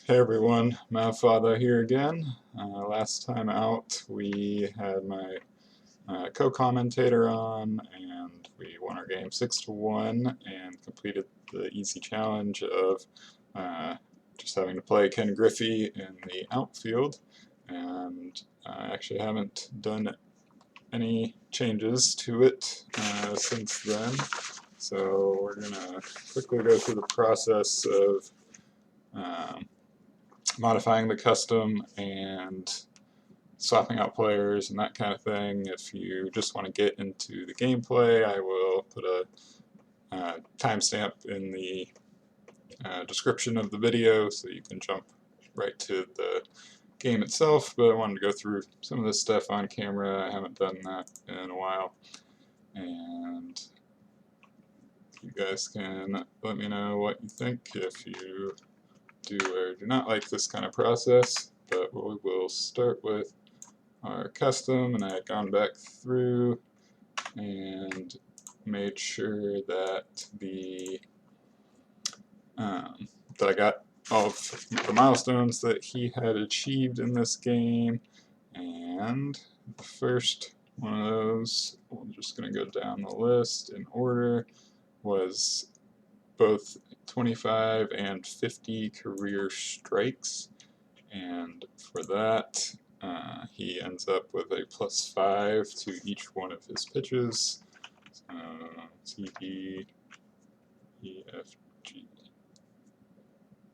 Hey everyone, Father here again. Last time out we had my co-commentator on and we won our game 6-1 and completed the easy challenge of just having to play Ken Griffey in the outfield, and I actually haven't done any changes to it since then, so we're going to quickly go through the process of modifying the custom and swapping out players and that kind of thing. If you just want to get into the gameplay, I will put a timestamp in the description of the video so you can jump right to the game itself, but I wanted to go through some of this stuff on camera. I haven't done that in a while, and you guys can let me know what you think if you do or do not like this kind of process. But we will start with our custom, and I had gone back through and made sure that that I got all of the milestones that he had achieved in this game, and the first one of those, we're just going to go down the list in order, was both 25 and 50 career strikes, and for that he ends up with a +5 to each one of his pitches. C, D, E, F, G.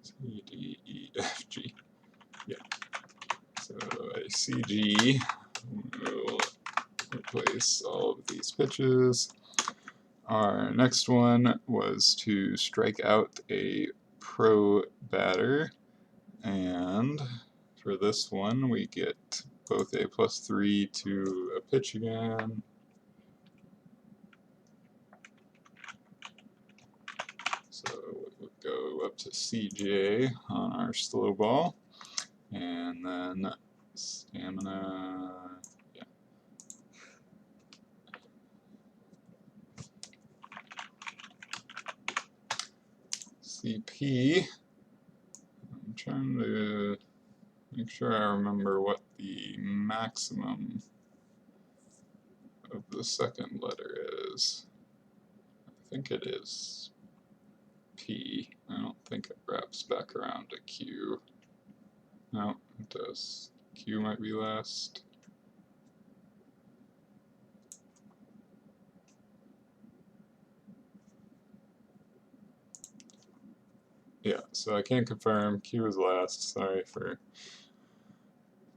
C, D, E, F, G. Yeah. So a CG will replace all of these pitches. Our next one was to strike out a pro batter, and for this one we get both a +3 to a pitch again. So we'll go up to CJ on our slow ball, and then stamina, yeah. CP, I'm trying to make sure I remember what the maximum of the second letter is. I think it is P. I don't think it wraps back around to Q. No, it does. Q might be last. Yeah, so I can confirm Q is last. Sorry for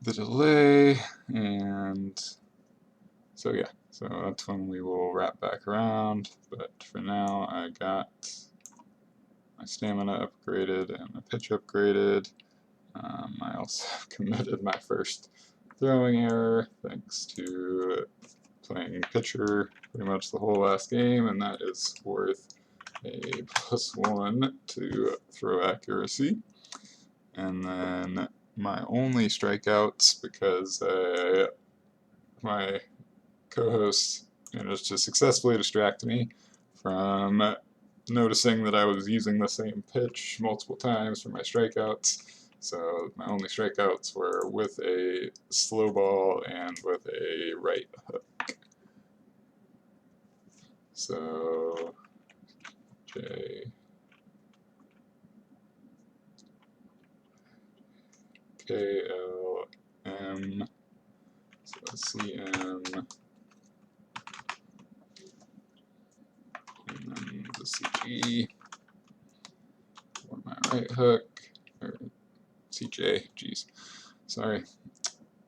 the delay. And so yeah, so that's when we will wrap back around. But for now, I got my stamina upgraded and my pitch upgraded. I also committed my first throwing error thanks to playing pitcher pretty much the whole last game, and that is worth a +1 to throw accuracy. And then my only strikeouts, because my co-host managed to successfully distract me from noticing that I was using the same pitch multiple times for my strikeouts. So my only strikeouts were with a slow ball and with a right hook. So J, K, L, M, so C, M, and then the CG for my right hook, or CJ, geez, sorry.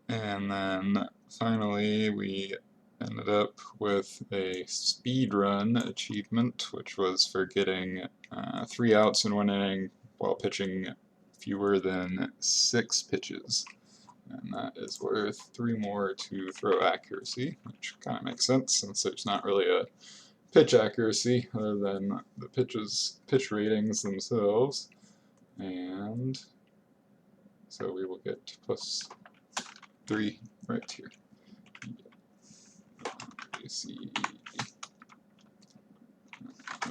And then finally we ended up with a speed run achievement, which was for getting 3 outs in 1 inning while pitching fewer than 6 pitches. And that is worth 3 more to throw accuracy, which kind of makes sense since there's not really a pitch accuracy other than the pitch ratings themselves. And so we will get +3 right here. C,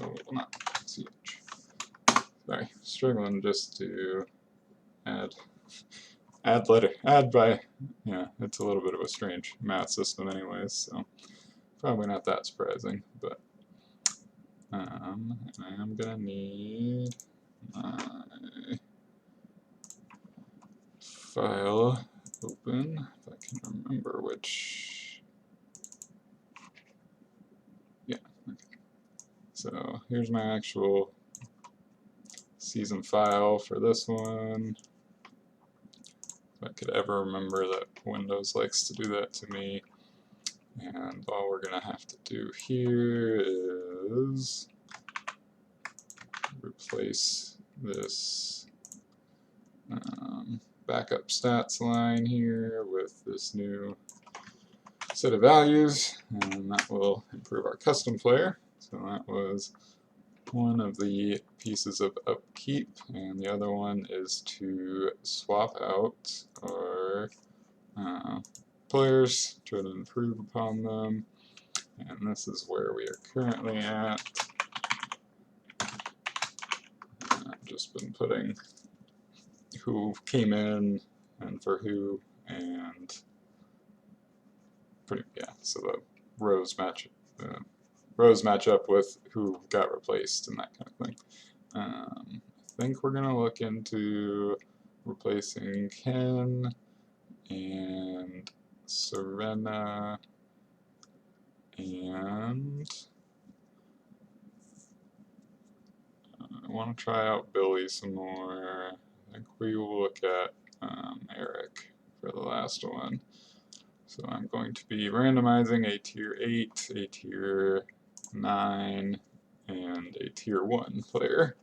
oh, not CH. Sorry, struggling just to add letter, add by, yeah, it's a little bit of a strange math system anyways, so probably not that surprising, but I'm gonna need my file open, if I can remember which, yeah, okay. So here's my actual season file for this one. If I could ever remember that Windows likes to do that to me. And all we're going to have to do here is replace this backup stats line here with this new set of values, and that will improve our custom player. So that was one of the pieces of upkeep, and the other one is to swap out our players, try to improve upon them, and this is where we are currently at. I've just been putting who came in and for who, and so the rows match up with who got replaced and that kind of thing. I think we're gonna look into replacing Ken and Serena and I want to try out Billy some more. I think we will look at Eric for the last one. So I'm going to be randomizing a tier 8, a tier 9, and a tier 1 player.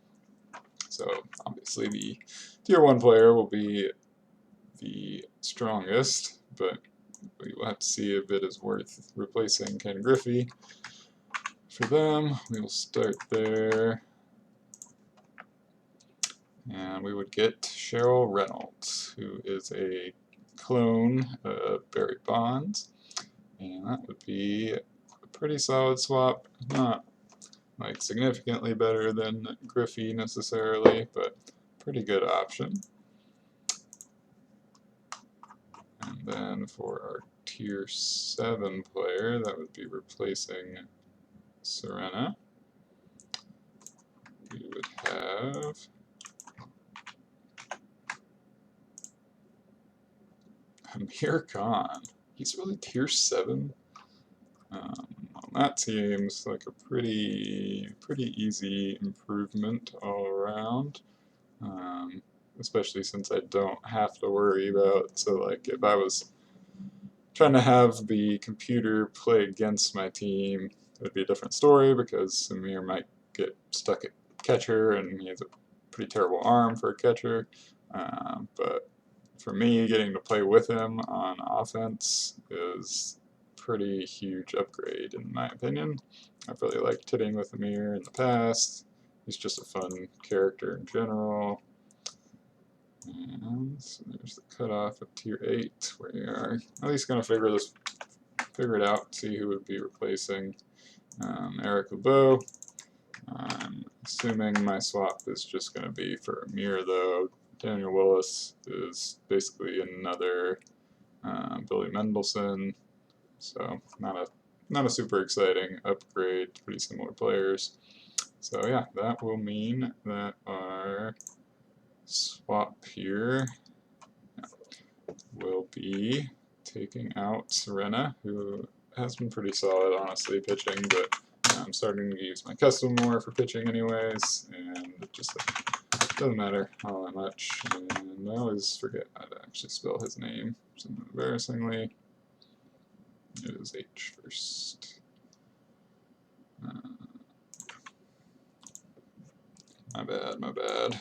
So obviously the tier 1 player will be the strongest, but we will have to see if it is worth replacing Ken Griffey. For them, we will start there. And we would get Cheryl Reynolds, who is a clone of Barry Bonds. And that would be a pretty solid swap. Not like significantly better than Griffey necessarily, but pretty good option. And then for our tier 7 player, that would be replacing Serena. We would have Amir Khan. He's really tier 7. That seems like a pretty easy improvement all around, especially since I don't have to worry about, so like if I was trying to have the computer play against my team, it would be a different story because Samir might get stuck at catcher and he has a pretty terrible arm for a catcher, but for me, getting to play with him on offense is pretty huge upgrade in my opinion. I've really liked hitting with Amir in the past. He's just a fun character in general. And so there's the cutoff at tier 8. We are at least going to figure it out, see who would be replacing Eric LeBeau. I'm assuming my swap is just going to be for Amir though. Daniel Willis is basically another Billy Mendelson. So not a super exciting upgrade, pretty similar players. So yeah, that will mean that our swap here will be taking out Serena, who has been pretty solid honestly pitching, but I'm starting to use my custom more for pitching anyways, and it just doesn't matter all that much. And I always forget how to actually spell his name, embarrassingly. It is H first. My bad.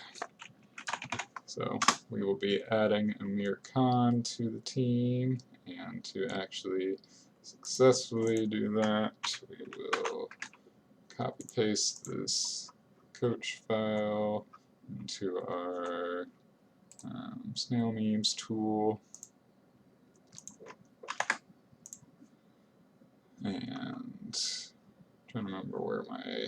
So we will be adding Amir Khan to the team, and to actually successfully do that, we will copy paste this coach file into our snail memes tool. And trying to remember where my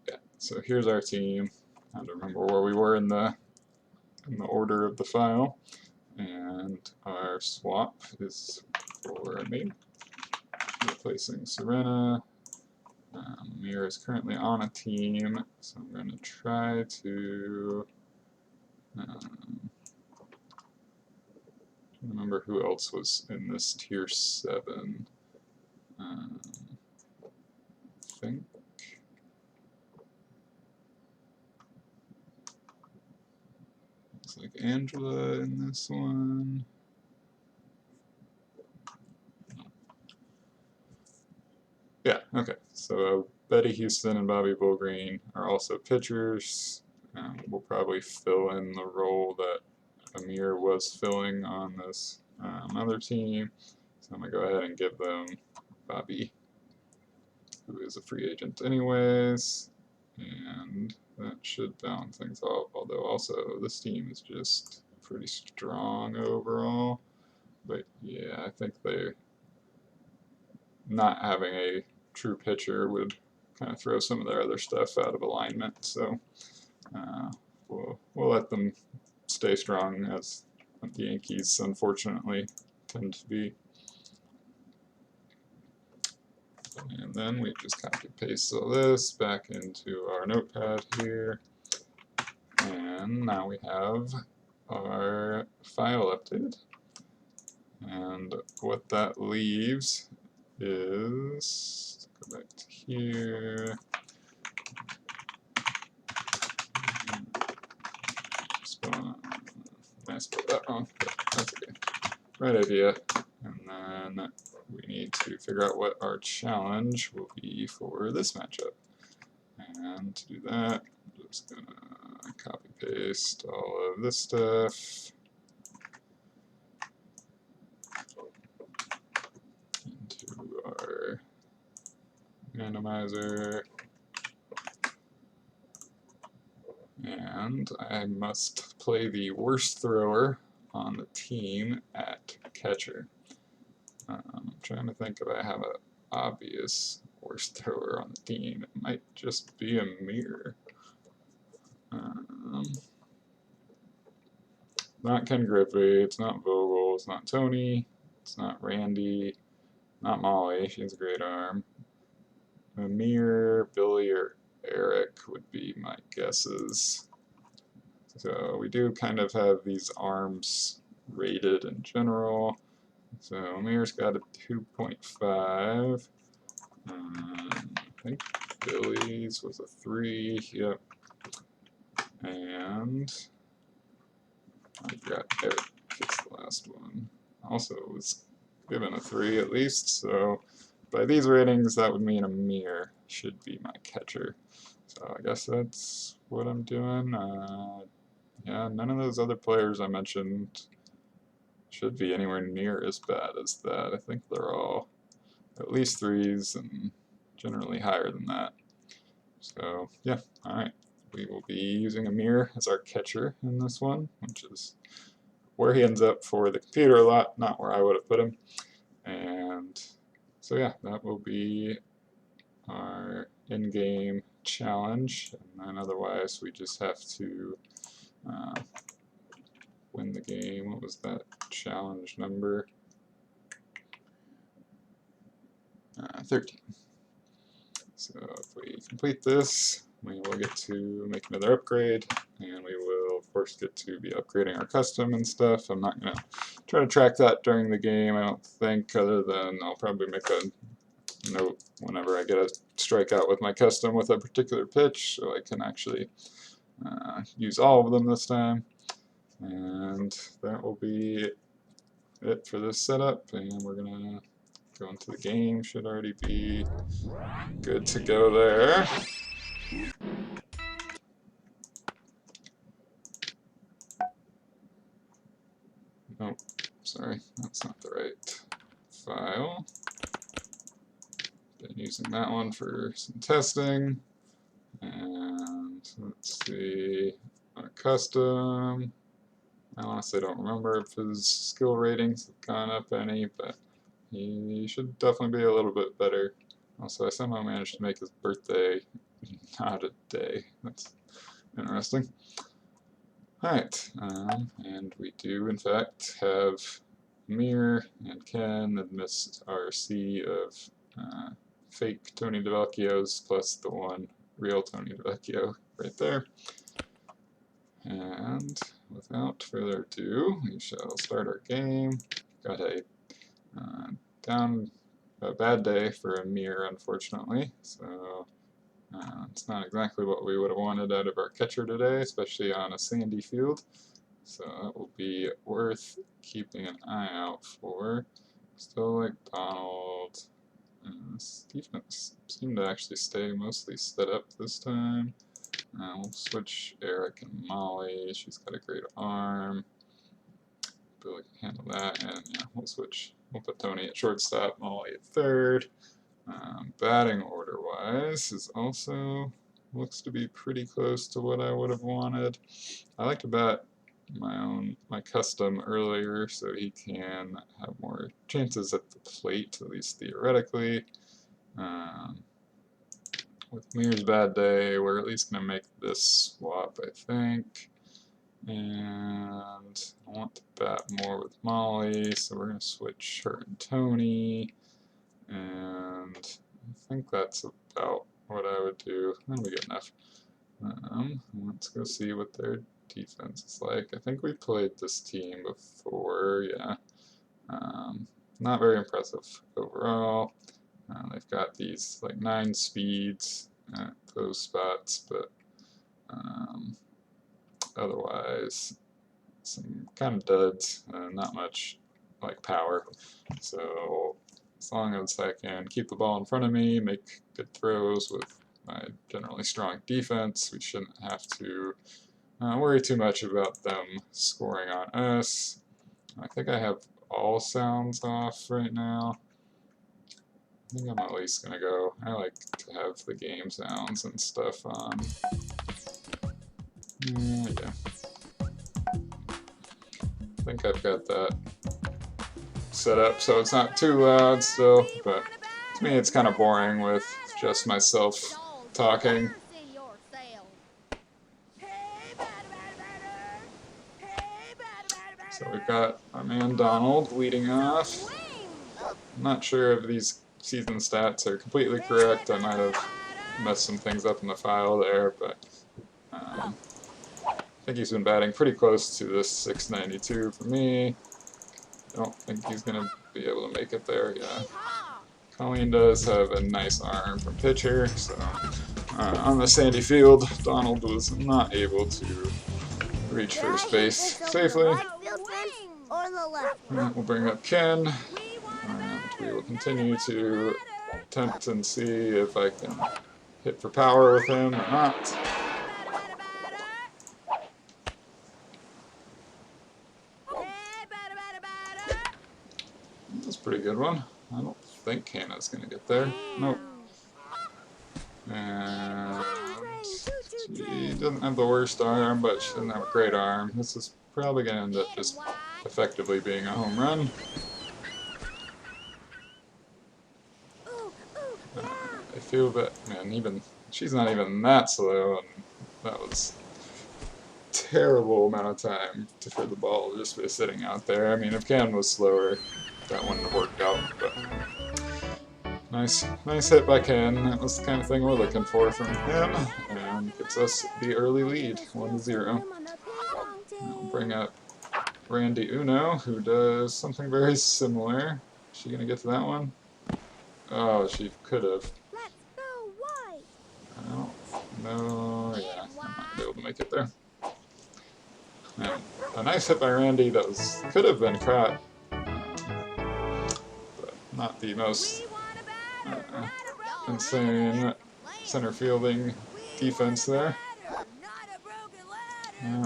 yeah. So here's our team. I had to remember where we were in the order of the file. And our swap is for me, replacing Serena. Mir is currently on a team, so I'm going to try to remember who else was in this tier 7. I think looks like Angela in this one. Yeah, okay. So Betty Houston and Bobby Bullgreen are also pitchers. We'll probably fill in the role that Amir was filling on this other team. So I'm going to go ahead and give them Bobby, who is a free agent anyways. And that should balance things out, although also this team is just pretty strong overall. But yeah, I think they're not having a true pitcher would kind of throw some of their other stuff out of alignment. So we'll let them stay strong, as the Yankees unfortunately tend to be. And then we just copy paste all this back into our notepad here. And now we have our file updated. And what that leaves is, go back to here. I spelled that wrong, but that's okay. Right idea. And then we need to figure out what our challenge will be for this matchup. And to do that, I'm just going to copy paste all of this stuff into our randomizer. And I must play the worst thrower on the team at catcher. I'm trying to think if I have an obvious worst thrower on the team. It might just be a mirror. Not Ken Griffey, it's not Vogel, it's not Tony, it's not Randy, not Molly, she has a great arm. Amir, Billy, or Eric would be my guesses. So we do kind of have these arms rated in general. So Amir's got a 2.5. I think Billy's was a 3. Yep. And I forgot Eric gets the last one. Also was given a 3 at least. So by these ratings, that would mean Amir should be my catcher. So I guess that's what I'm doing. Yeah, none of those other players I mentioned should be anywhere near as bad as that. I think they're all at least 3s and generally higher than that. So yeah, alright. We will be using Amir as our catcher in this one, which is where he ends up for the computer a lot, not where I would have put him. And so yeah, that will be our in-game challenge, and then otherwise we just have to win the game. What was that challenge number? 13. So if we complete this, we will get to make another upgrade, and we will of course get to be upgrading our custom and stuff. I'm not going to try to track that during the game, I don't think, other than I'll probably make a note whenever I get a strikeout with my custom with a particular pitch, so I can actually use all of them this time. And that will be it for this setup, and we're going to go into the game. Should already be good to go there. Nope, sorry, that's not the right file. Been using that one for some testing. And let's see, our custom. I honestly don't remember if his skill ratings have gone up any, but he should definitely be a little bit better. Also, I somehow managed to make his birthday not a day. That's Interesting. Alright, and we do in fact have Mir and Ken amidst our sea of fake Tony DeVecchios plus the one real Tony DeVecchio right there. And without further ado, we shall start our game. Got a bad day for a Mir, unfortunately, so it's not exactly what we would have wanted out of our catcher today, especially on a sandy field. So that will be worth keeping an eye out for. Still like Donald. Stephen seemed to actually stay mostly set up this time. We'll switch Eric and Molly. She's got a great arm. Billy can handle that. And yeah, we'll switch. We'll put Tony at shortstop, Molly at third. Batting order wise is also looks to be pretty close to what I would have wanted. I like to bat my custom earlier so he can have more chances at the plate, at least theoretically. With Mir's bad day, we're at least going to make this swap, I think. And I want to bat more with Molly, so we're going to switch her and Tony. And I think that's about what I would do. That'll be good enough. Let's go see what their defense is like. I think we played this team before, yeah. Not very impressive overall. They've got these like 9 speeds at those spots, but otherwise some kind of duds, not much like power. So as long as I can keep the ball in front of me, make good throws with my generally strong defense, we shouldn't have to worry too much about them scoring on us. I think I have all sounds off right now. I think I'm at least going to go. I like to have the game sounds and stuff on. Yeah. I think I've got that set up so it's not too loud still, but to me it's kind of boring with just myself talking. So we've got our man Donald leading off. I'm not sure if these season stats are completely correct. I might have messed some things up in the file there, but I think he's been batting pretty close to this 692 for me. I don't think he's going to be able to make it there, yeah. Colleen does have a nice arm from pitcher, so on the sandy field, Donald was not able to reach first base safely. We'll bring up Ken, and we will continue to attempt and see if I can hit for power with him or not. That's a pretty good one. I don't think Hannah's going to get there. Nope. And she doesn't have the worst arm, but she doesn't have a great arm. This is probably going to end up just effectively being a home run. I feel that, man, even she's not even that slow, and that was a terrible amount of time for the ball just be sitting out there. I mean, if Ken was slower, that wouldn't have worked out, but nice hit by Ken. That was the kind of thing we're looking for from him, and gets us the early lead, 1-0. We'll bring up Randy Uno, who does something very similar. Is she gonna get to that one? Oh, she could have. I don't know. Yeah, I might be able to make it there. And a nice hit by Randy that could have been caught, but not the most insane center fielding defense there.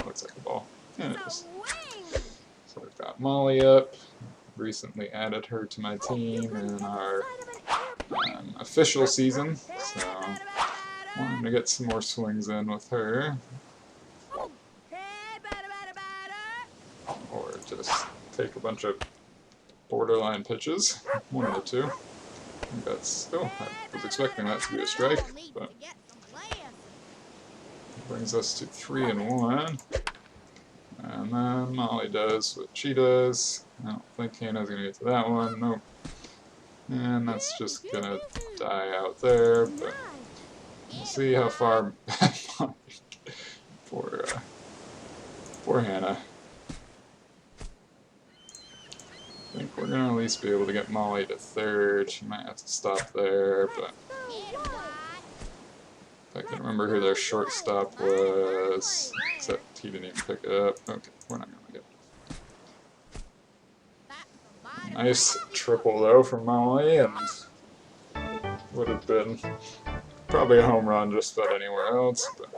Looks like a ball. And it is. So we've got Molly up. Recently added her to my team in our official season, so wanting to get some more swings in with her. Or just take a bunch of borderline pitches, one of the two. I think that's, oh, I was expecting that to be a strike, but Brings us to 3-1. And then Molly does what she does. I don't think Hannah's going to get to that one. Nope. And that's just going to die out there. But we'll see how far poor, poor Hannah. I think we're going to at least be able to get Molly to third. She might have to stop there, but I can remember who their shortstop was, except he didn't even pick it up. Okay, we're not going to get it. Nice triple, though, from Molly, and would have been probably a home run just about anywhere else. But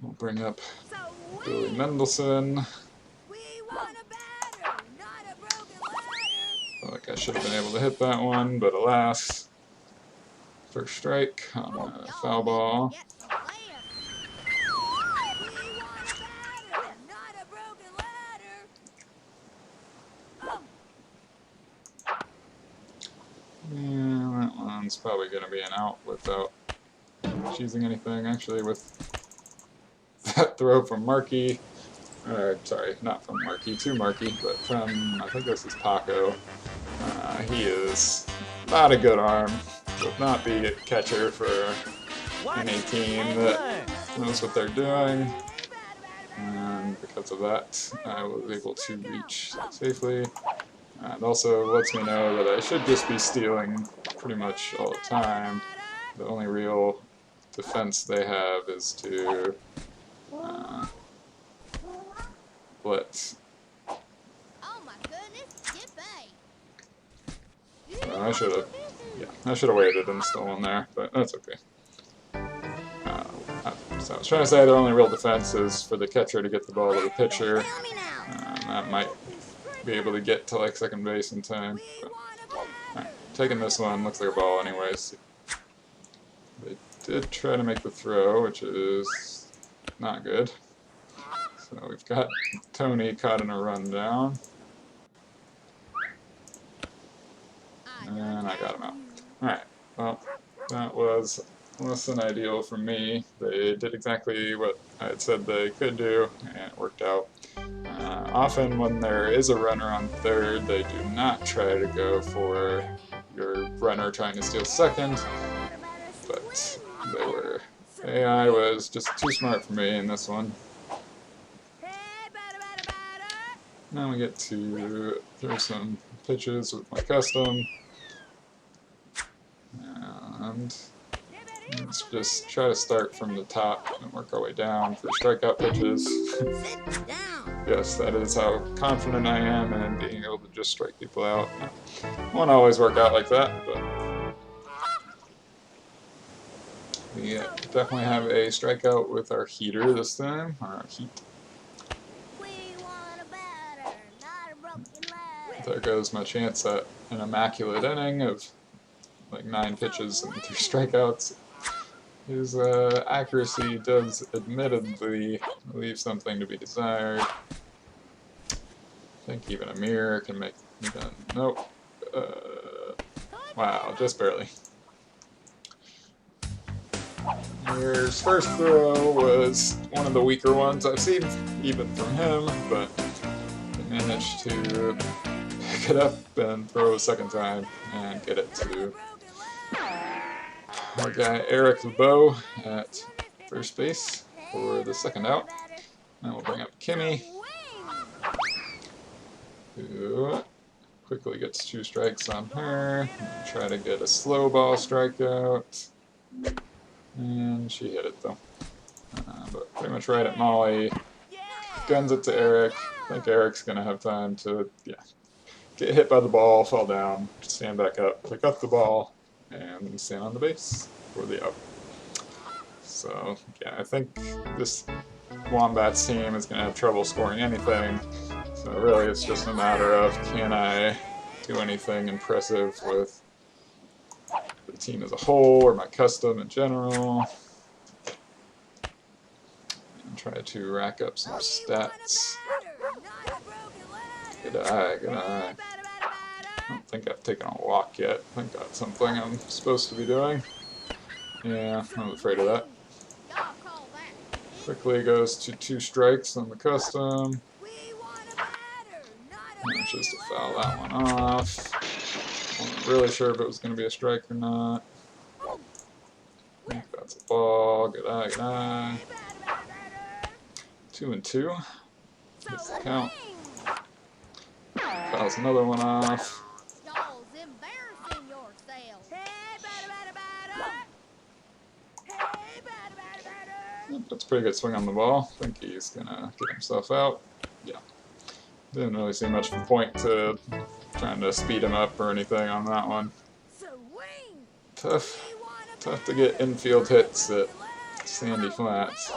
we'll bring up Billy Mendelson. Felt like I should have been able to hit that one, but alas. First strike on a foul ball. Yeah, that one's probably going to be an out without choosing anything. Actually, with that throw from Markey, sorry, not from Markey, to Markey, but from, I think this is Paco. He is not a good arm, would not be a catcher for any team that knows what they're doing. And because of that, I was able to reach safely. And also lets me know that I should just be stealing pretty much all the time. The only real defense they have is to blitz. So I should have waited and stolen there, but that's okay. So I was trying to say their only real defense is for the catcher to get the ball to the pitcher. That might be able to get to like second base in time. But, right, taking this one, looks like a ball anyways. They did try to make the throw, which is not good. So we've got Tony caught in a rundown. And I got him out. Alright, well, that was less than ideal for me. They did exactly what I had said they could do, and it worked out. Often when there is a runner on third, they do not try to go for your runner trying to steal second, but AI was just too smart for me in this one. Now we get to throw some pitches with my custom, and let's just try to start from the top and work our way down for strikeout pitches. Yes, that is how confident I am in being able to just strike people out. It won't always work out like that, but we definitely have a strikeout with our heater this time, or our heat. There goes my chance at an immaculate inning of like 9 pitches and 3 strikeouts. His accuracy does admittedly leave something to be desired. I think even a mirror can make me done. Nope. Wow, just barely. Mirror's first throw was one of the weaker ones I've seen, even from him, but he managed to pick it up and throw a second time and get it to our guy Eric LeBeau at first base for the second out. Now we'll bring up Kimmy, who quickly gets 2 strikes on her. Try to get a slow ball strikeout, and she hit it though. But pretty much right at Molly, guns it to Eric. I think Eric's gonna have time to get hit by the ball, fall down, stand back up, pick up the ball, and stand on the base for the out. So yeah, I think this Wombats team is going to have trouble scoring anything. So really it's just a matter of, can I do anything impressive with the team as a whole, or my custom in general. And try to rack up some stats. Good eye, good eye. I don't think I've taken a walk yet. I think that's something I'm supposed to be doing. Yeah, I was afraid of that. Quickly goes to 2 strikes on the custom. Manages to foul that one off. Wasn't really sure if it was going to be a strike or not. I think that's a ball. Good eye, good eye. 2 and 2. Gets the count. Fouls another one off. That's a pretty good swing on the ball. I think he's going to get himself out. Yeah. Didn't really see much of a point to trying to speed him up or anything on that one. Tough to get infield hits at Sandy Flats.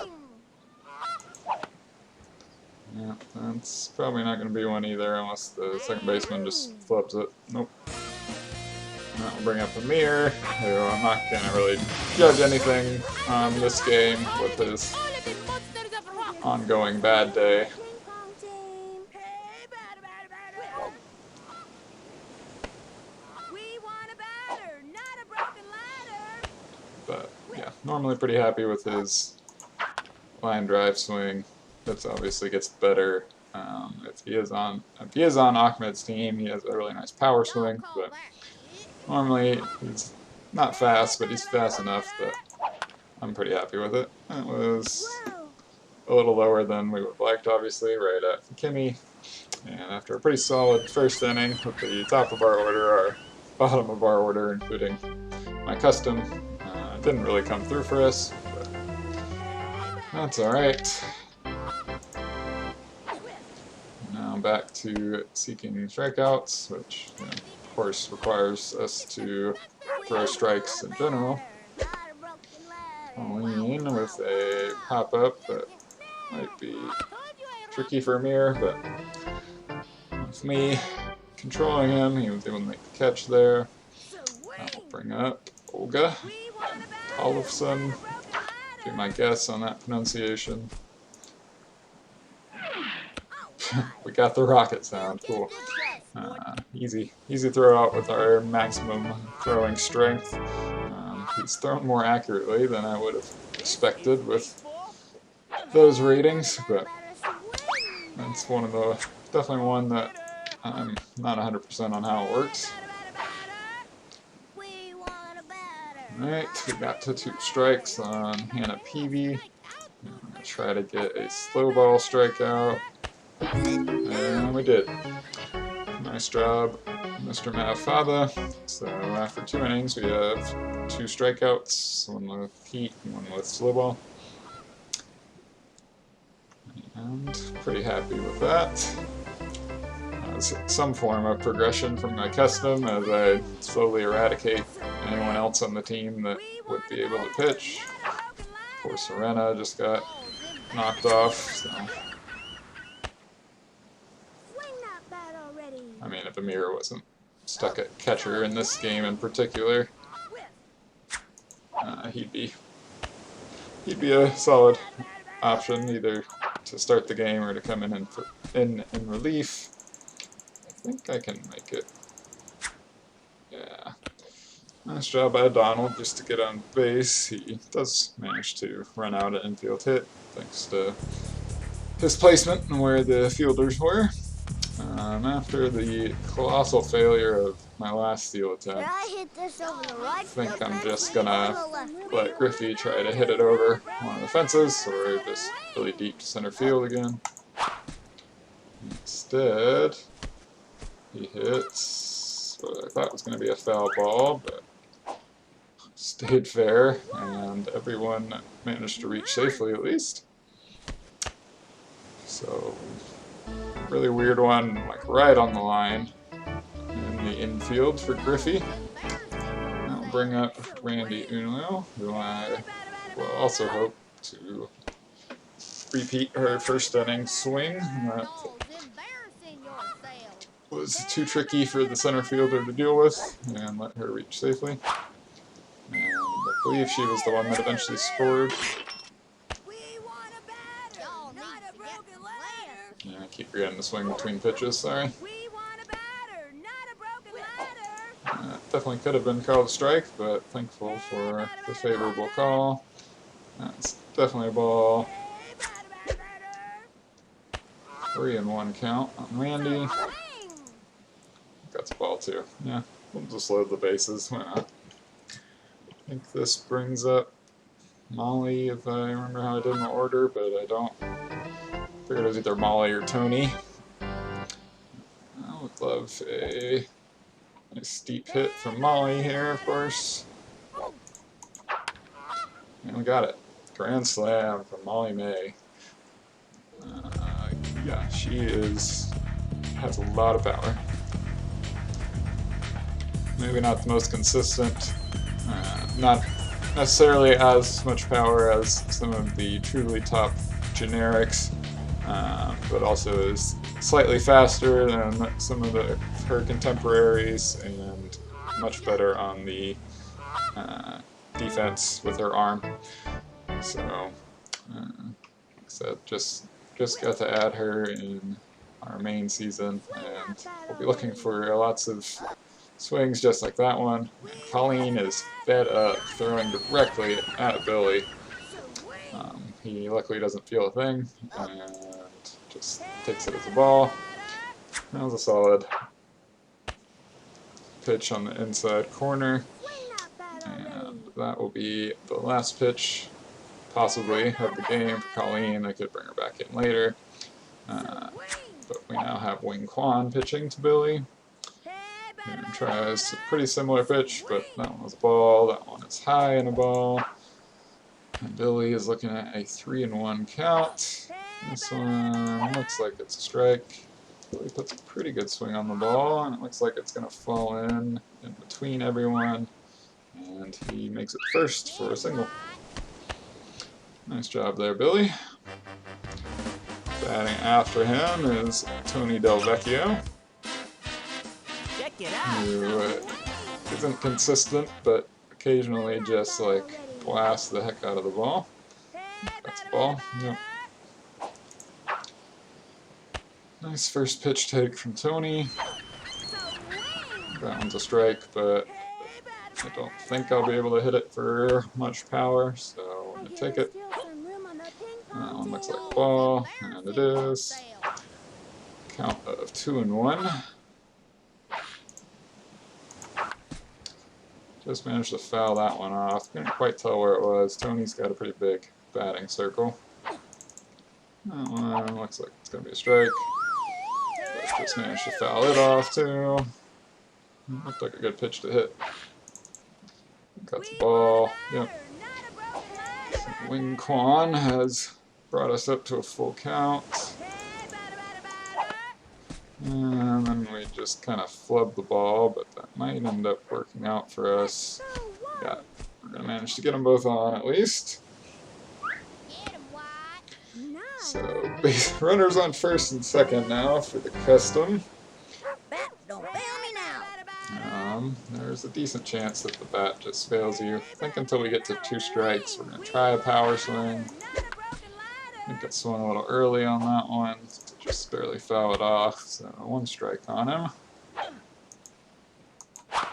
Yeah, that's probably not going to be one either unless the second baseman just flubs it. Nope. That will bring up Amir, who I'm not going to really judge anything on this game with his ongoing bad day. But yeah, normally pretty happy with his line drive swing. That's obviously gets better if he is on Ahmed's team. He has a really nice power swing, but normally he's not fast, but he's fast enough that I'm pretty happy with it. It was a little lower than we would have liked, obviously, right at Kimmy. And after a pretty solid first inning with the top of our order, our bottom of our order, including my custom, didn't really come through for us, but that's alright. Now back to seeking strikeouts, which of course requires us to throw strikes in general. Pauline with a pop-up that might be tricky for Amir, but with me controlling him, he was able to make the catch there. That will bring up Olga Olofsson. Be my guess on that pronunciation. We got the rocket sound. Cool. Easy throw out with our maximum throwing strength. He's thrown more accurately than I would have expected with those ratings, but that's one of the definitely one that I'm not 100% on how it works. Alright, we got to 2 strikes on Hannah Peavy. I'm going to try to get a slow ball strikeout. And we did. Nice job, Mr. Mafada. So after 2 innings, we have 2 strikeouts, one with heat and one with slow ball. And pretty happy with that. Some form of progression from my custom as I slowly eradicate anyone else on the team that would be able to pitch. Poor Serena just got knocked off, so. I mean, if Amir wasn't stuck at catcher in this game in particular, he'd be a solid option either to start the game or to come in relief. I think I can make it. Yeah. Nice job by Donald just to get on base. He does manage to run out an infield hit thanks to his placement and where the fielders were. After the colossal failure of my last steal attempt, I think I'm just gonna let Griffey try to hit it over one of the fences or just really deep to center field again. Instead, he hits what I thought was going to be a foul ball, but stayed fair, and everyone managed to reach safely at least. So, really weird one, like right on the line in the infield for Griffey. That'll bring up Randy Unio, who I will also hope to repeat her first inning swing. That was too tricky for the center fielder to deal with and let her reach safely. And I believe she was the one that eventually scored. Yeah, I keep forgetting to swing between pitches, sorry. Definitely could have been called a strike, but thankful for the favorable call. That's definitely a ball. 3-1 count on Randy. Got the ball too. Yeah, we'll just load the bases. Why not? I think this brings up Molly, if I remember how I did my order, but I don't. Figured it was either Molly or Tony. I would love a nice steep hit from Molly here, of course. And we got it. Grand slam from Molly May. Yeah, she has a lot of power. Maybe not the most consistent, not necessarily as much power as some of the truly top generics, but also is slightly faster than some of her contemporaries and much better on the defense with her arm. So, like I said, just got to add her in our main season, and we'll be looking for lots of swings just like that one. Colleen is fed up, throwing directly at Billy. He luckily doesn't feel a thing, and just takes it as a ball. That was a solid pitch on the inside corner, and that will be the last pitch, possibly, of the game for Colleen. I could bring her back in later, but we now have Wing Quan pitching to Billy. And tries a pretty similar pitch, but that one was a ball, that one is high and a ball. And Billy is looking at a 3-1 count. This one looks like it's a strike. Billy puts a pretty good swing on the ball, and it looks like it's going to fall in between everyone. And he makes it first for a single. Nice job there, Billy. Batting after him is Tony Del Vecchio, who isn't consistent, but occasionally just like blasts the heck out of the ball. That's the ball. Yep. Nice first pitch take from Tony. That one's a strike, but I don't think I'll be able to hit it for much power, so I'm going to take it. That one looks like a ball, and it is. Count of 2-1. Just managed to foul that one off. Couldn't quite tell where it was. Tony's got a pretty big batting circle. That one looks like it's going to be a strike. But just managed to foul it off too. Looked like a good pitch to hit. Got the ball. Yep. Wing Quan has brought us up to a full count. And then we just kind of flubbed the ball, but that might end up working out for us. Yeah, we're going to manage to get them both on at least. So, runners on first and second now for the custom. There's a decent chance that the bat just fails you. I think until we get to 2 strikes, we're going to try a power swing. I think I swung a little early on that one. Just barely foul it off, so 1 strike on him. That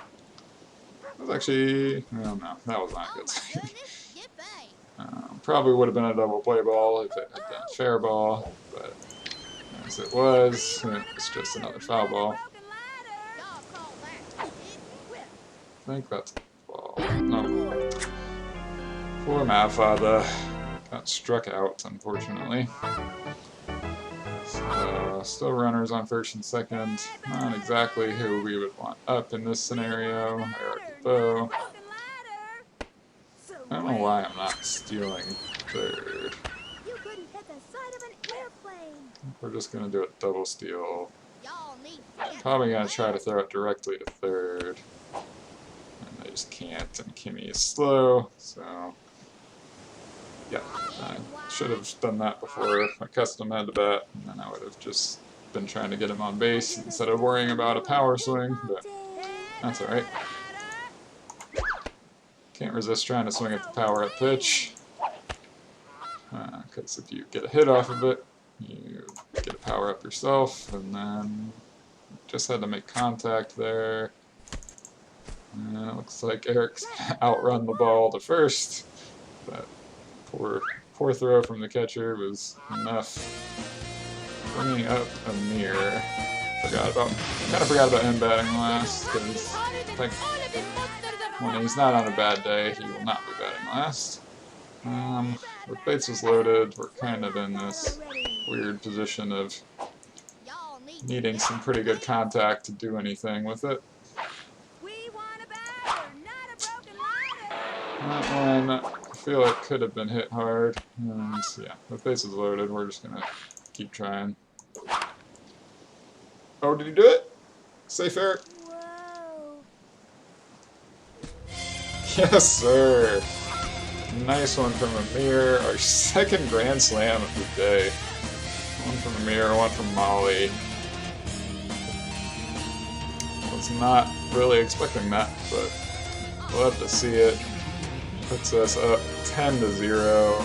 was actually, oh no, that was not a good swing. Probably would have been a double play ball if it had been a fair ball, but as it was just another foul ball. I think that's a ball. No. Poor Mafada got struck out, unfortunately. So, still runners on first and second. Not exactly who we would want up in this scenario. Eric Bow. I don't know why I'm not stealing third. We're just going to do a double steal. Probably going to try to throw it directly to third. And I just can't, and Kimmy is slow, so... Yeah, I should have done that before my custom had the bat, and then I would have just been trying to get him on base instead of worrying about a power swing, but that's alright. Can't resist trying to swing at the power-up pitch, because if you get a hit off of it, you get a power-up yourself, and then just had to make contact there. And it looks like Eric's outrun the ball to first, but poor throw from the catcher was enough bringing up a mirror. Kind of forgot about him batting last, because I think when he's not on a bad day, he will not be batting last. With bases loaded, we're kind of in this weird position of needing some pretty good contact to do anything with it. That one, I feel it could have been hit hard, and yeah, with bases loaded, we're just gonna keep trying. Oh, did he do it? Safe, Eric. Yes, sir. Nice one from Amir. Our second grand slam of the day. One from Amir, one from Molly. Was not really expecting that, but we'll have to see it. Puts us up 10-0.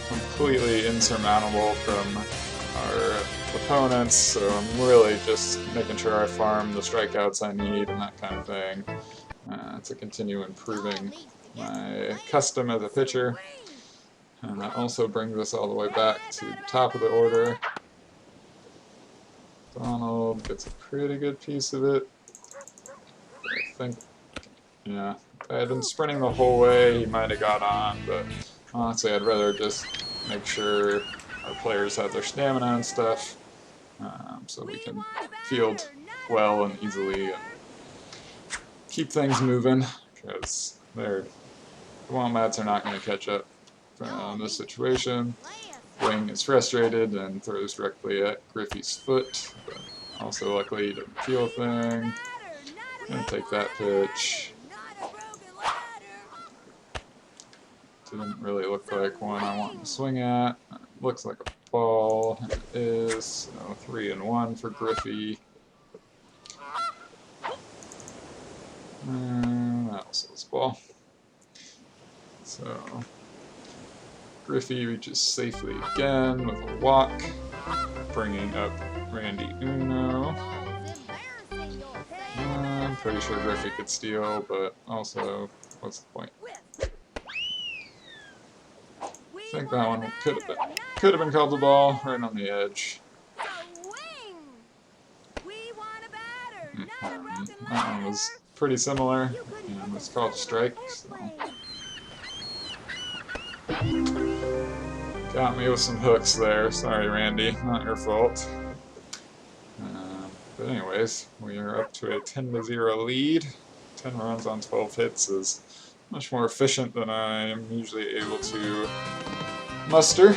Completely insurmountable from our opponents, so I'm really just making sure I farm the strikeouts I need and that kind of thing to continue improving my custom as a pitcher. And that also brings us all the way back to the top of the order. Donald gets a pretty good piece of it. I think, yeah, if I had been sprinting the whole way, he might have got on, but honestly, I'd rather just make sure our players have their stamina and stuff, so we can field well and easily and keep things moving, because the Wombats are not going to catch up from this situation. Wing is frustrated and throws directly at Griffey's foot, but also luckily he didn't feel a thing. Gonna take that pitch. Didn't really look like one I wanted to swing at. Looks like a ball, and it is. So 3-1 for Griffey. That also was a ball. So Griffey reaches safely again with a walk, bringing up Randy Uno. I'm pretty sure Griffey could steal, but also, what's the point? I think that one could have been called the ball, right on the edge. That one was pretty similar, and it's called a strike, so. Got me with some hooks there. Sorry, Randy. Not your fault. But anyways, we are up to a 10-0 lead. 10 runs on 12 hits is much more efficient than I am usually able to muster.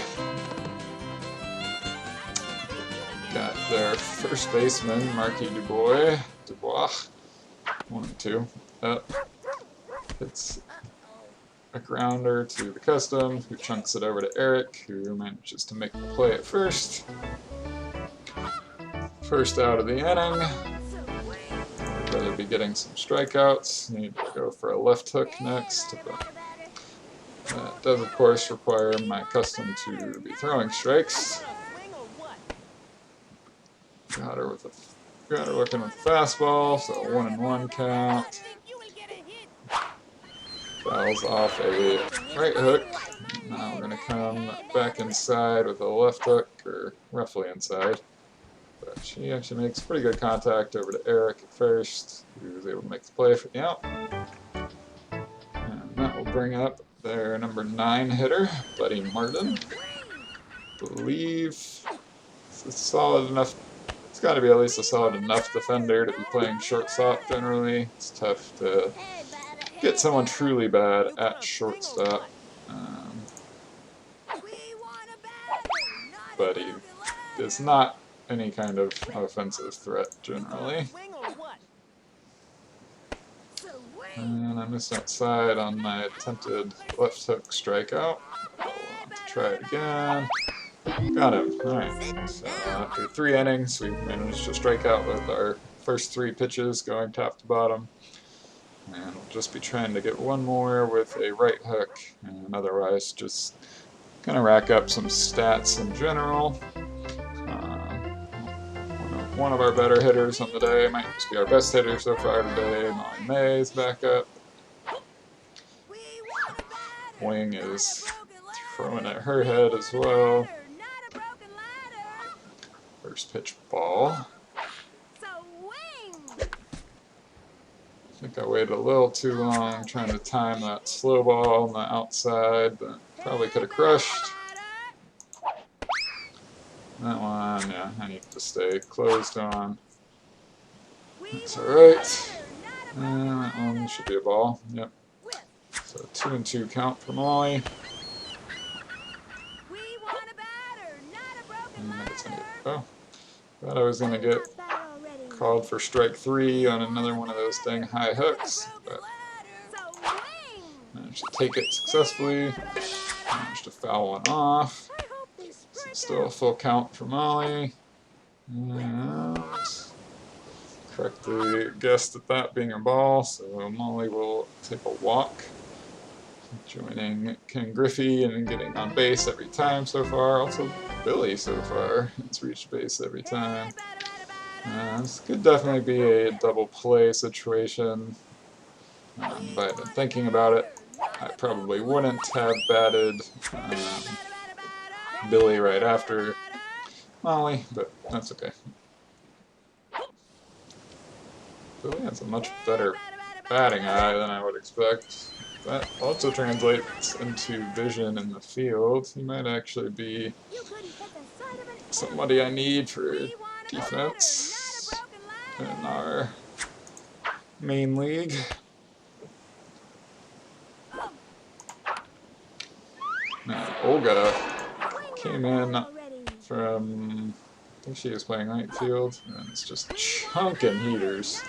Got their first baseman, Marquis Dubois. 1-2. Up. Hits a grounder to the custom, who chunks it over to Eric, who manages to make the play at first. First out of the inning. I'd rather be getting some strikeouts. Need to go for a left hook next. But that does, of course, require my custom to be throwing strikes. Got her working with the fastball, so 1-1 count. Fouls off a right hook. Now we're going to come back inside with a left hook, or roughly inside. But she actually makes pretty good contact over to Eric at first, who was able to make the play for the out. And that will bring up their number 9 hitter, Buddy Martin. I believe it's solid enough. It's got to be at least a solid enough defender to be playing shortstop generally. It's tough to get someone truly bad at shortstop. But he is not any kind of offensive threat generally. And I missed outside on my attempted left hook strikeout. I'll want to try it again. Got him. Alright. So after 3 innings, we managed to strike out with our first 3 pitches going top to bottom. And we'll just be trying to get one more with a right hook, and otherwise just gonna rack up some stats in general. One of our better hitters on the day might just be our best hitter so far today. Molly May is back up. Wing is throwing at her head as well. First pitch ball. I think I waited a little too long trying to time that slow ball on the outside, but probably could have crushed. That one, yeah, I need to stay closed on. That's alright. And that one should be a ball. Yep. So 2-2 count for Molly. And it's gonna get, oh, thought I was going to get called for strike 3 on another one of those dang high hooks, but managed to take it successfully. Managed to foul one off. So still a full count for Molly. And correctly guessed at that being a ball, so Molly will take a walk. Joining Ken Griffey and getting on base every time so far. Also Billy so far has reached base every time. This could definitely be a double play situation, but thinking about it, I probably wouldn't have batted Billy right after Molly, but that's okay. Billy has a much better batting eye than I would expect. That also translates into vision in the field. He might actually be somebody I need for defense in our main league. Now, Olga came in from, I think she was playing right field, and it's just chunking heaters.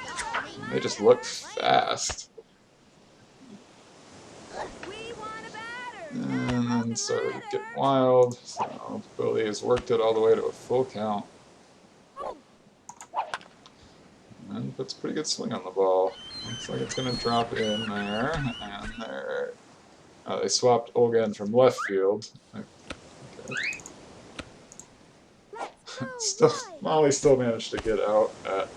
They just look fast. And then started getting wild, so Billy has worked it all the way to a full count. And puts a pretty good swing on the ball. Looks like it's going to drop in there, and there. They swapped Olga in from left field. Okay. Still, Molly still managed to get out at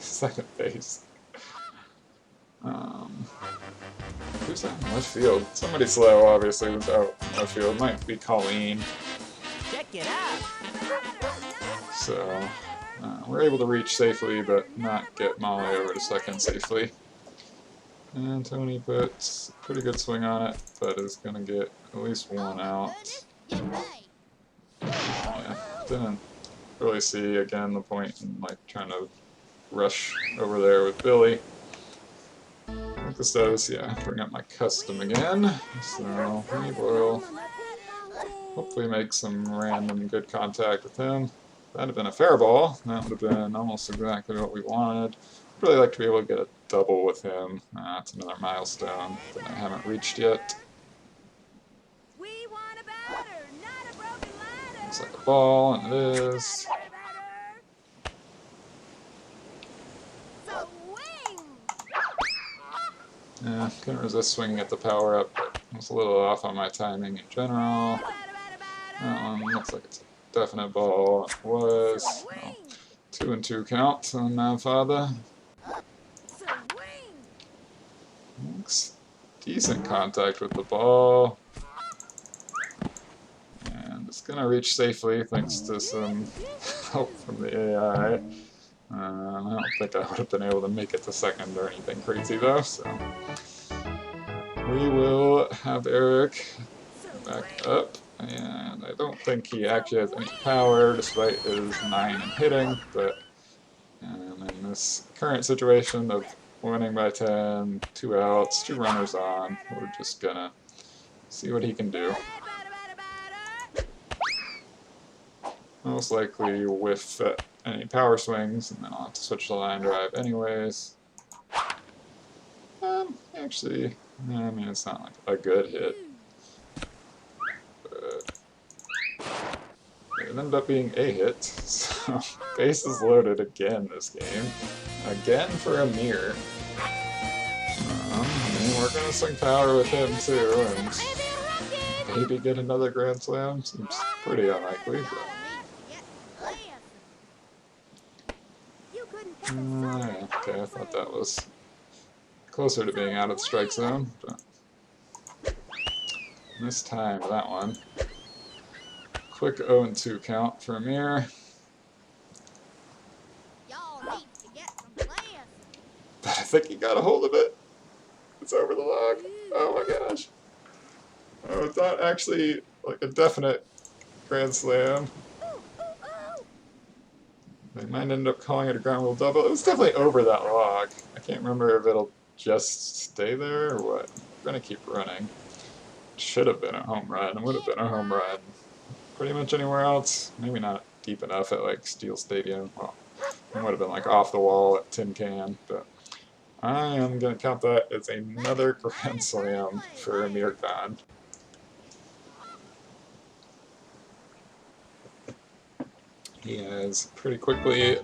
second base. Who's out in left field? Somebody slow, obviously, was out in left field. Might be Colleen. Check it out. So, we're able to reach safely, but not get Molly over to second safely. And Tony puts a pretty good swing on it, but is going to get at least one out. Yeah, didn't really see, again, the point in like trying to rush over there with Billy. I think this does, yeah, bring up my custom again. So we will hopefully make some random good contact with him. That'd have been a fair ball. That would have been almost exactly what we wanted. I'd really like to be able to get a double with him. That's another milestone that I haven't reached yet. Looks like a ball, and it is. Yeah, couldn't resist swinging at the power up, but I was a little off on my timing in general. That one looks like it's a definite ball. It was. Well, 2-2 count on my father. Looks decent contact with the ball. And it's going to reach safely thanks to some help from the AI. I don't think I would have been able to make it to second or anything crazy though, so we will have Eric back up, and I don't think he actually has any power despite his 9 in hitting, but in this current situation of winning by 10, 2 outs, 2 runners on, we're just gonna see what he can do. Most likely with any power swings, and then I'll have to switch to line drive anyways. Actually, I mean, it's not like a good hit. But it ended up being a hit, so bases loaded again this game. Again for Amir. I mean, we're going to swing power with him too, and maybe get another Grand Slam. Seems pretty unlikely, but... okay, I thought that was closer to being out of the strike zone, but this time that one. Quick 0-2 count for Amir. think he got a hold of it. It's over the log. Oh my gosh. Oh, it's not actually like a definite grand slam. They might end up calling it a ground rule double. It was definitely over that log. I can't remember if it'll just stay there or what. We're going to keep running. Should have been a home run. It would have been a home run. Pretty much anywhere else. Maybe not deep enough at like Steel Stadium. Well, it would have been like off the wall at Tin Can. But I am going to count that as another grand slam for Amir Khan. He has pretty quickly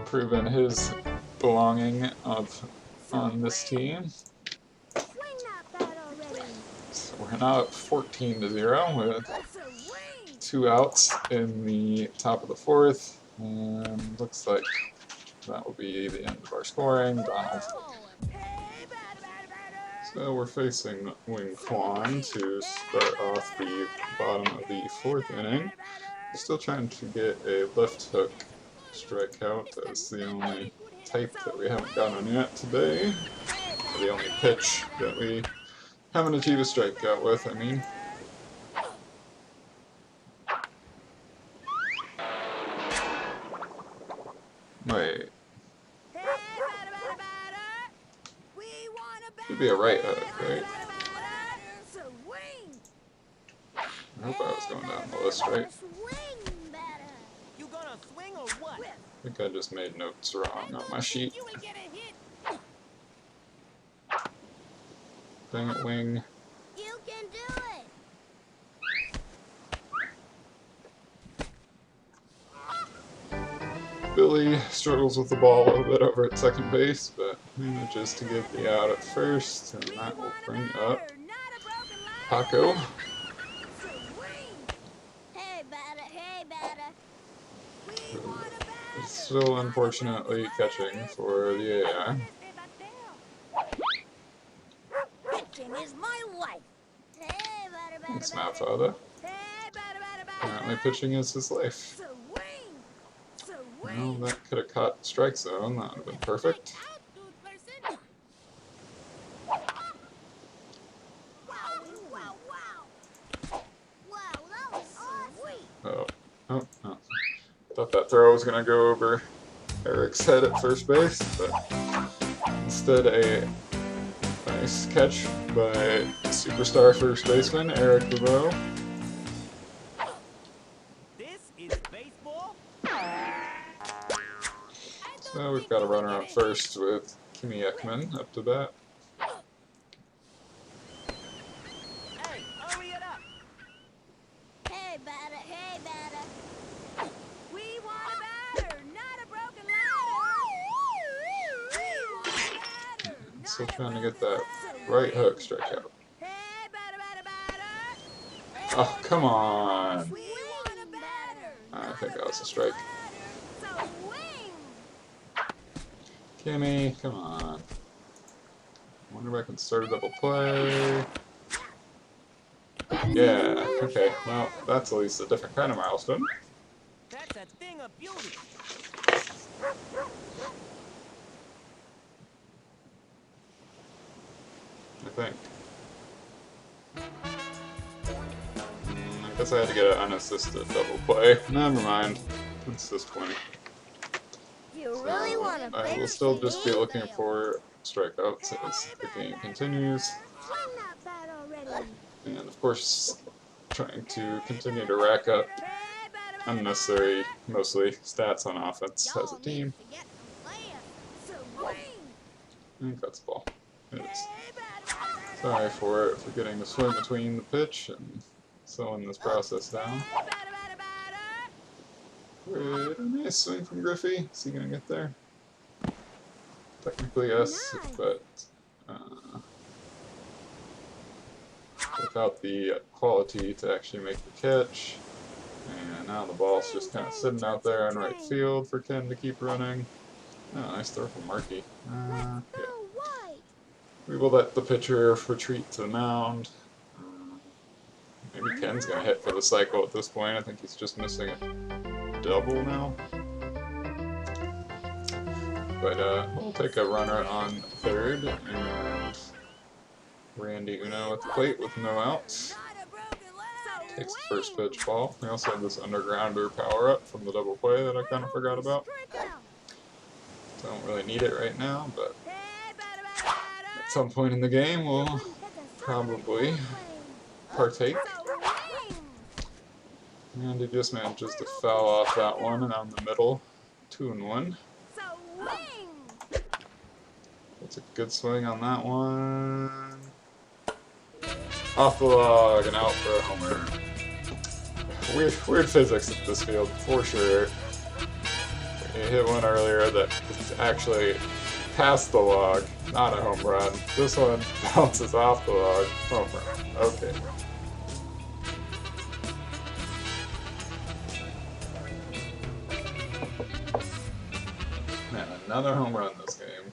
proven his belonging on this team. So we're now at 14-0 with 2 outs in the top of the 4th, and looks like that will be the end of our scoring. Donald. So we're facing Wing Quan to start off the bottom of the 4th inning. Still trying to get a left hook strikeout. That's the only type that we haven't gotten yet today. Or the only pitch that we haven't achieved a strikeout with, I mean. Wait. Should be a right hook, right? I hope I was going down the list right. I think I just made notes wrong on my sheet. Dang it, Wing. You can do it. Billy struggles with the ball a little bit over at second base, but manages to get the out at first, and that will bring up Paco. Hey, batter, hey, batter. We want a batter. Still unfortunately catching for the AI. Pitching is my life. Hey, batter, batter, Thanks, batter. Matt Father. Hey, batter, batter, batter. Apparently pitching is his life. Well, that could have caught strike zone. That would have been perfect. Oh, oh, oh. Thought that throw was going to go over Eric's head at first base, but instead a nice catch by superstar first baseman Eric DeVoe. So we've got a runner up first with Kimi Ekman up to bat. Hey, hurry it up. Hey, batter, hey, batter. We want a batter, not a broken ladder. We want a batter, not Still a trying to get broken that ladder. right hook strikeout. Hey, batter, batter, batter. Oh, come on. We want a batter. I think that was a strike. So wing. Kimmy, come on. Wonder if I can start a double play. Yeah, okay. Well, that's at least a different kind of milestone. That's a thing of beauty. I think. I guess I had to get an unassisted double play. Never mind. It's just 20. You really want to I will still just be looking for strikeouts as the game continues. swing that bat already. And of course, trying to continue to rack up unnecessary, mostly, stats on offense as a team. So wing. I think that's the ball. It is. Sorry for forgetting to swing between the pitch and slowing this process down. Good. A nice swing from Griffey. Is he going to get there? Technically, yes, but without the quality to actually make the catch. And now the ball's just kind of sitting out there in right field for Ken to keep running. Oh, nice throw from Markey. Yeah. We will let the pitcher retreat to the mound. Maybe Ken's going to hit for the cycle at this point. I think he's just missing a double now. But we'll take a runner on third, and Randy Uno at the plate with no outs. Not a broken ladder. Takes the first pitch ball. We also have this undergrounder power up from the double play that I kind of forgot about. Don't really need it right now, but Hey, batter, batter, batter. at some point in the game we'll That's a probably swing. partake. Swing. And he just manages to foul off that one and on the middle. 2-1. Swing. That's a good swing on that one. Off the log and out for a homer. Weird physics at this field, for sure. We hit one earlier that actually passed the log, not a home run. This one bounces off the log, home run. Okay. Man, another home run this game.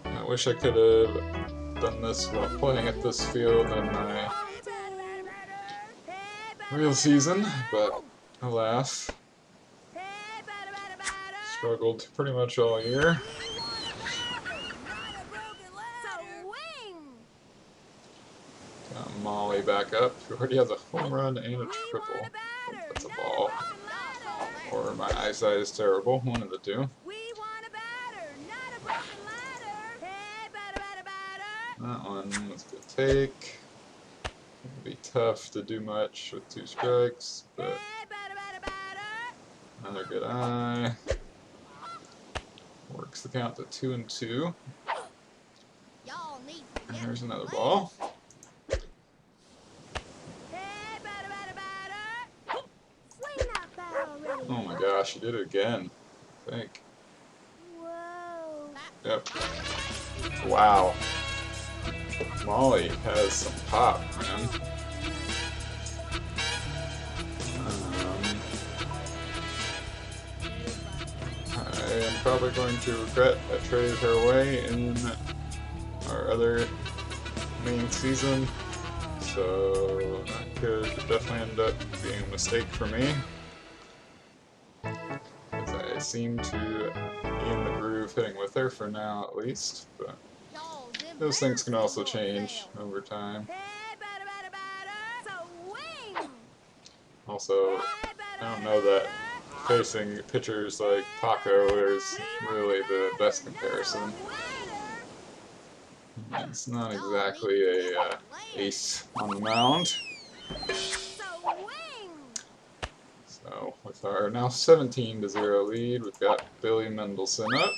I wish I could have done this while playing at this field in my real season, but alas, struggled pretty much all year. Got Molly back up, who already has a home run and a triple. That's a ball. Or my eyesight is terrible, one of the two. That one was a good take. It'll be tough to do much with 2 strikes, but another good eye. Works the count to 2-2. And here's another ball. Oh my gosh, he did it again. I think. Yep. Wow. Molly has some pop, man. I am probably going to regret I traded her away in our other main season, so that could definitely end up being a mistake for me. As I seem to be in the groove hitting with her for now at least, but those things can also change over time. Also, I don't know that facing pitchers like Paco is really the best comparison. It's not exactly a ace on the mound. So with our now 17-0 lead, we've got Billy Mendelson up.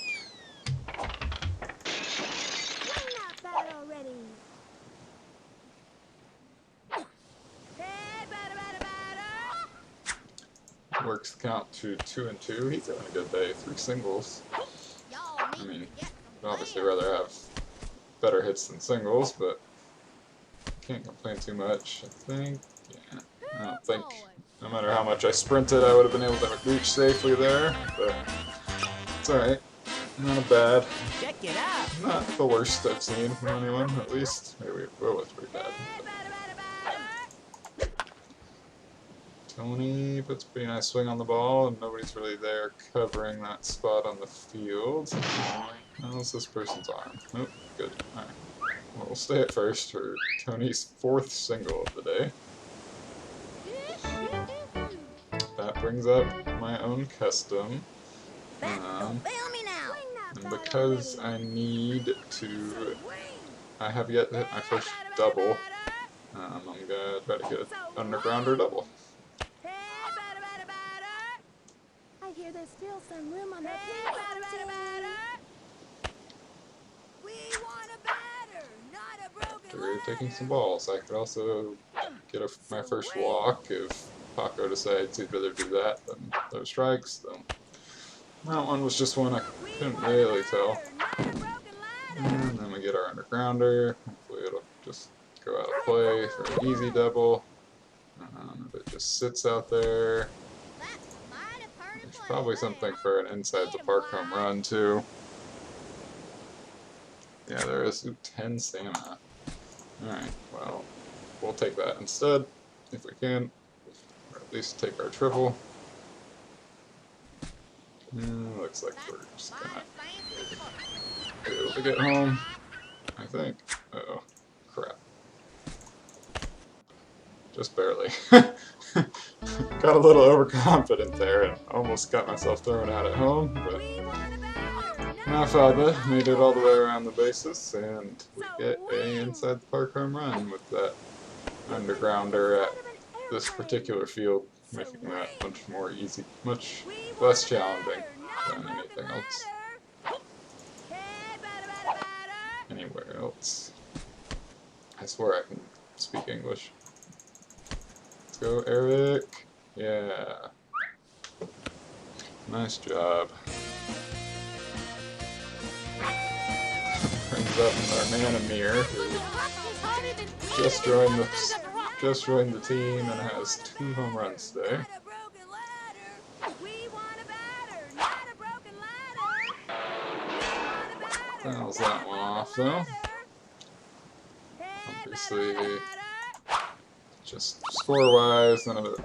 Works the count to 2-2. He's having a good day. 3 singles. I mean, I'd obviously rather have better hits than singles, but can't complain too much, I think. Yeah, I don't think, no matter how much I sprinted, I would have been able to reach safely there, but it's alright. Not bad. Check it out. Not the worst I've seen from anyone, at least. Maybe it was pretty bad. Tony puts a pretty nice swing on the ball, and nobody's really there covering that spot on the field. How's this person's arm? Oh, good. Alright. Well, we'll stay at first for Tony's 4th single of the day. That brings up my own custom. And because I need to... I have yet to hit my first double. I'm gonna try to get an undergrounder double. I hear there's still some room on the After taking some balls, I could also get my first walk if Paco decides he'd rather do that than those strikes. So that one was just one I couldn't really tell. And then we get our undergrounder. Hopefully it'll just go out of play for an easy double. If it just sits out there, there's probably something for an inside the park home run too. Yeah, there is. Ooh, 10 stamina. Alright, well, we'll take that instead, if we can. Or at least take our triple. Looks like we're just gonna be able to get home, I think. Uh-oh. Crap. Just barely. Got a little overconfident there and almost got myself thrown out at home, but my father made it all the way around the bases, and we get a inside the park home run with that undergrounder at this particular field, making that much more easy, much less challenging than anything else. Anywhere else. I swear I can speak English. Let's go, Eric. Yeah. Nice job. Brings up our man Amir, who just joined the team and has 2 home runs today. Fouls that one off though. Obviously, just score-wise, none of it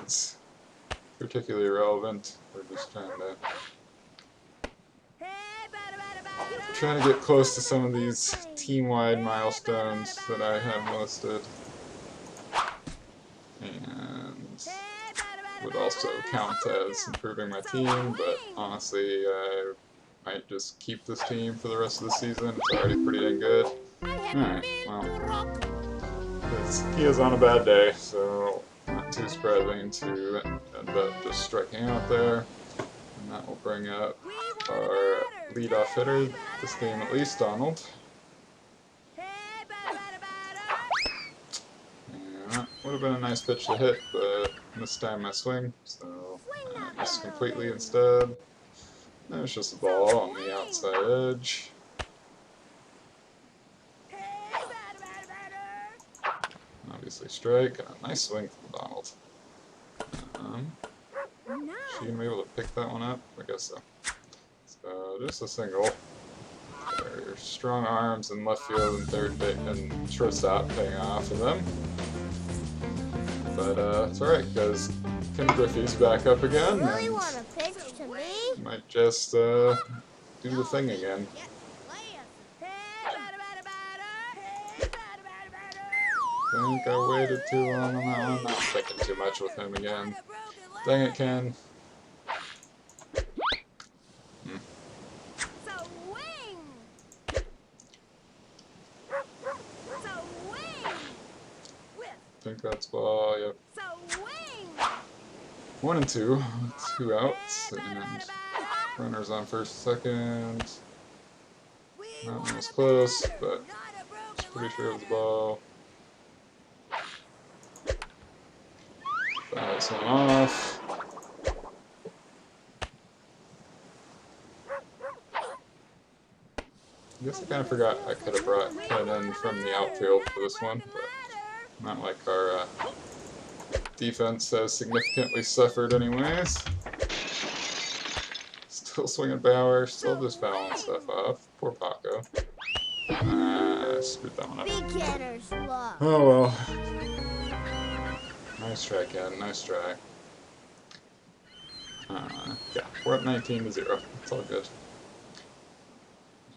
is particularly relevant. We're just trying to get close to some of these team-wide milestones that I have listed, and would also count as improving my team, but honestly I might just keep this team for the rest of the season. It's already pretty dang good. Alright, well, he is on a bad day, so not too surprising to end up just striking out there. And that will bring up our leadoff hitter, this game at least, Donald. And that would have been a nice pitch to hit, but mistimed my swing, so I missed completely instead. It was just a ball on the outside edge. Obviously strike, and a nice swing from Donald. She gonna be able to pick that one up? I guess so. So just a single. Their strong arms in left field and third base and shortstop paying off of them. But it's alright, because Kim Griffey's back up again, and might just do the thing again. I think I waited too long on that one. Not thinking too much with him again. Dang it, Ken. I think that's ball, yep. 1 and 2, 2 outs, and runners on first, second. That one was close, but I was pretty sure it was ball. Fouls one off. I guess I kind of forgot I could have brought Ken in from the outfield for this one, but not like our defense has significantly suffered anyways. Still swinging power, still just fouling stuff off. Poor Paco. Screwed that one up. Oh well. Nice try, Ken. Nice try. Yeah, we're up 19-0. It's all good.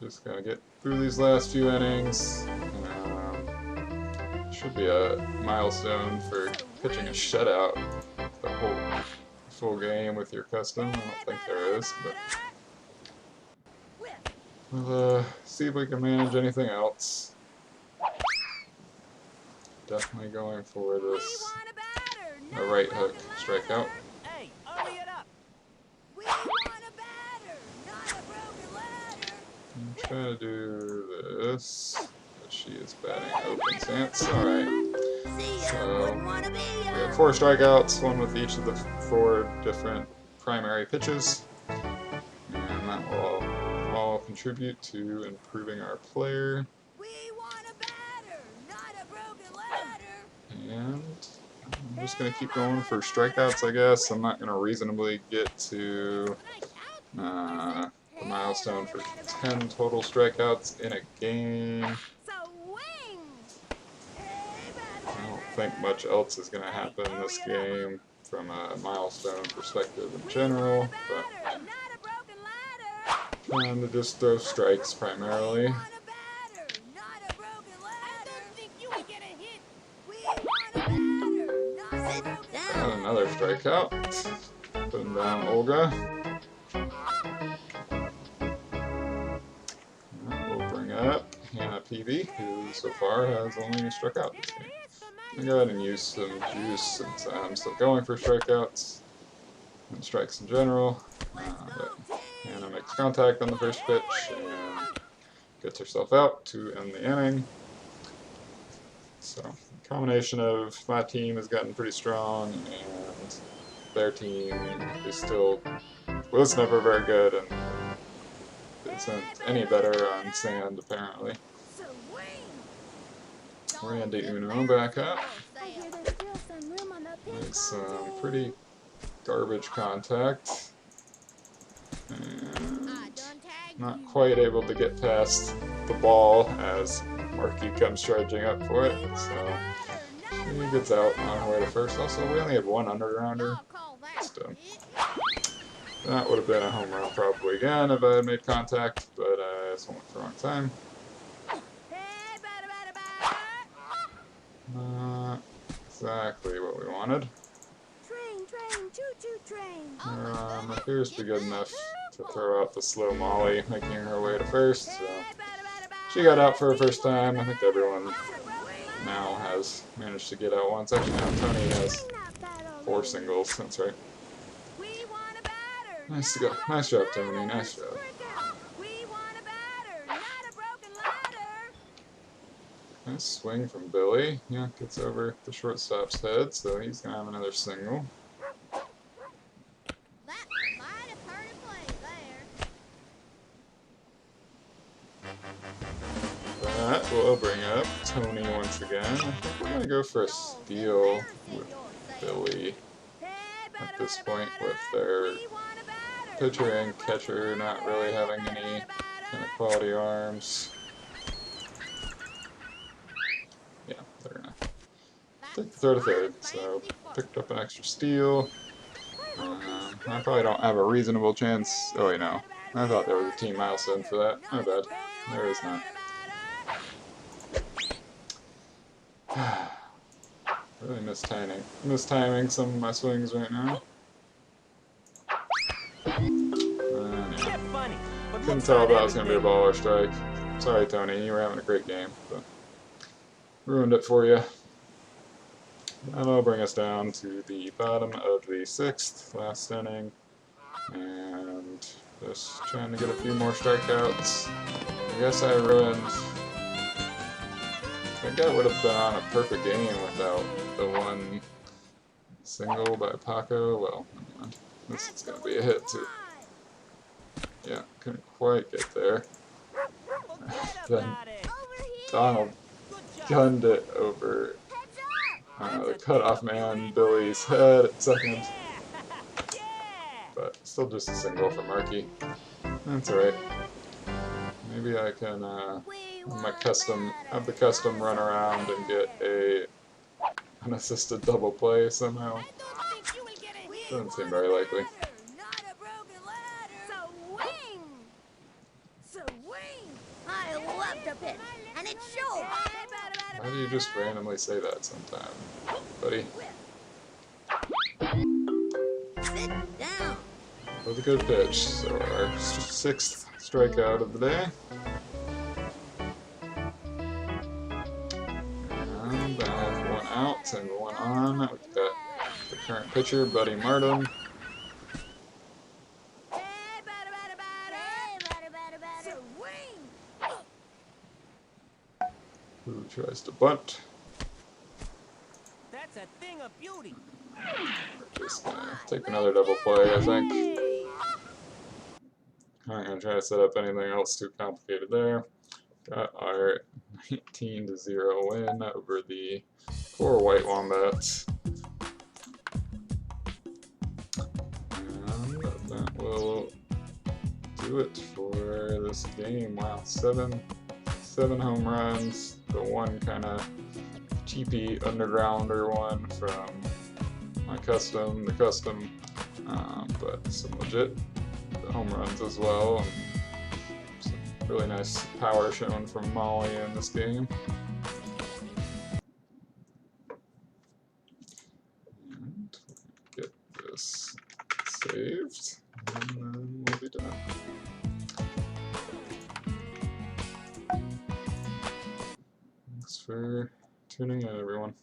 Just gotta get through these last few innings. Should be a milestone for pitching a shutout the whole full game with your custom. I don't think there is, but we'll see if we can manage anything else. Definitely going for this a right hook strikeout. Hey, hurry it up. Try to do this. But she is batting open stance. Alright. So we have 4 strikeouts, 1 with each of the 4 different primary pitches. And that will all contribute to improving our player. And I'm just going to keep going for strikeouts, I guess. I'm not going to reasonably get to the milestone for 10 total strikeouts in a game. I don't think much else is going to happen in this game from a milestone perspective in general, but Not a broken ladder. trying to just throw strikes primarily. Want a batter, not a broken ladder. I didn't think you would get a hit. We want a batter, not a broken Got ladder. another strikeout. Putting down Olga. We'll bring up Hannah Peavy, who so far has only struck out this game. I'm going to go ahead and use some juice since I'm still going for strikeouts and strikes in general. But Hannah makes contact on the first pitch and gets herself out to end the inning. So, the combination of my team has gotten pretty strong and their team is still, was never very good and isn't any better on sand apparently. Randy Uno back up. Makes some pretty garbage contact. And not quite able to get past the ball as Marky comes charging up for it. So he gets out on her way to first. Also, we only have one undergrounder. Still. That would have been a home run probably again if I had made contact, but I just went for the wrong time. Not exactly what we wanted. Appears to be good enough to throw out the slow Molly, making her way to first. So she got out for her first time. I think everyone now has managed to get out once. Actually, now Tony has 4 singles. That's right. Nice to go. Nice job, Tony. Nice job. Nice swing from Billy. Yeah, gets over the shortstop's head, so he's going to have another single. That will bring up Tony once again. I think we're going to go for a steal with Billy at this point with their pitcher and catcher not really having any kind of quality arms. Yeah, they're going to take the throw to third, so picked up an extra steal. I probably don't have a reasonable chance. Oh, wait, no. I thought there was a team milestone for that. My bad. There is not. Really mistiming some of my swings right now. Yeah. Couldn't tell if that was going to be a ball or strike. Sorry, Tony, you were having a great game, but ruined it for you. That'll bring us down to the bottom of the 6th, last inning, and just trying to get a few more strikeouts. I guess I ruined. I think I would have been on a perfect game without the one single by Paco. Well, this is going to be a hit too. Yeah, couldn't quite get there. Then Donald gunned it over the cutoff man Billy's head at second. But still just a single for Marky. That's alright. Maybe I can have the custom run around and get an assisted double play somehow. Doesn't seem very likely. Why do you just randomly say that sometime, buddy? That was a good pitch. So our 6th strikeout of the day. And I have 1 out and 1 on. We've got the current pitcher, Buddy Martin. Who tries to bunt. That's a thing of beauty. Just gonna take another double play, I think. I'm not gonna try to set up anything else too complicated there. Got our 19-0 win over the poor White Wombats. And that will do it for this game. Wow, 7 home runs. The one kind of cheapy undergrounder one from my custom, but some legit home runs as well. And some really nice power shown from Molly in this game. And get this saved, and then we'll be done. Thanks for tuning in, everyone.